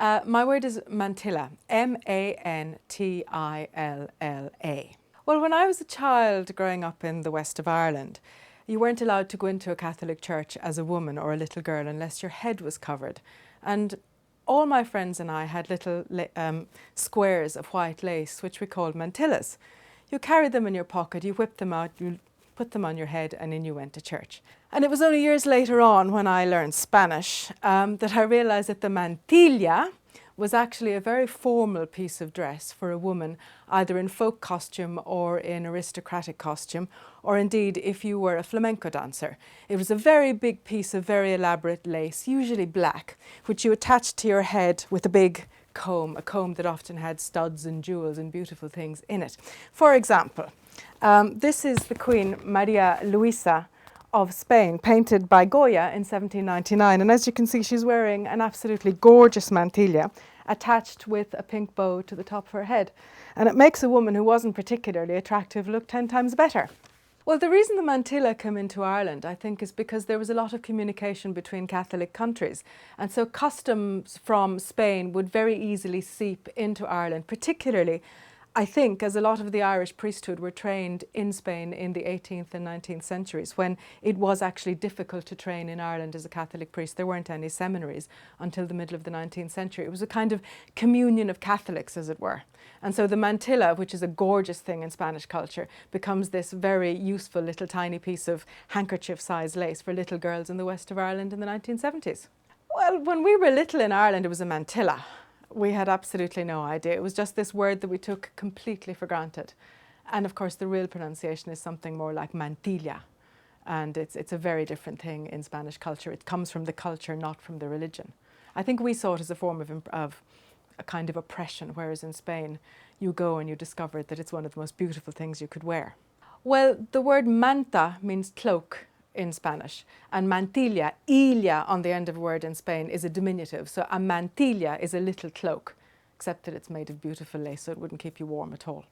My word is mantilla, M-A-N-T-I-L-L-A. Well, when I was a child growing up in the west of Ireland, you weren't allowed to go into a Catholic church as a woman or a little girl unless your head was covered. And all my friends and I had little squares of white lace, which we called mantillas. You carried them in your pocket, you whipped them out, you put them on your head, and in you went to church. And it was only years later on, when I learned Spanish, that I realised that the mantilla was actually a very formal piece of dress for a woman, either in folk costume or in aristocratic costume, or indeed if you were a flamenco dancer. It was a very big piece of very elaborate lace, usually black, which you attached to your head with a big comb, a comb that often had studs and jewels and beautiful things in it. For example, this is the Queen Maria Luisa of Spain, painted by Goya in 1799. And as you can see, she's wearing an absolutely gorgeous mantilla attached with a pink bow to the top of her head. And it makes a woman who wasn't particularly attractive look 10 times better. Well, the reason the mantilla came into Ireland, I think, is because there was a lot of communication between Catholic countries. And so customs from Spain would very easily seep into Ireland, particularly, I think, as a lot of the Irish priesthood were trained in Spain in the 18th and 19th centuries, when it was actually difficult to train in Ireland as a Catholic priest. There weren't any seminaries until the middle of the 19th century. It was a kind of communion of Catholics, as it were. And so the mantilla, which is a gorgeous thing in Spanish culture, becomes this very useful little tiny piece of handkerchief-sized lace for little girls in the west of Ireland in the 1970s. Well, when we were little in Ireland, it was a mantilla. We had absolutely no idea. It was just this word that we took completely for granted. And of course, the real pronunciation is something more like mantilla. And it's a very different thing in Spanish culture. It comes from the culture, not from the religion. I think we saw it as a form of a kind of oppression, whereas in Spain, you go and you discover that it's one of the most beautiful things you could wear. Well, the word manta means cloak in Spanish, and mantilla, illa on the end of a word in Spain, is a diminutive. So a mantilla is a little cloak, except that it's made of beautiful lace, so it wouldn't keep you warm at all.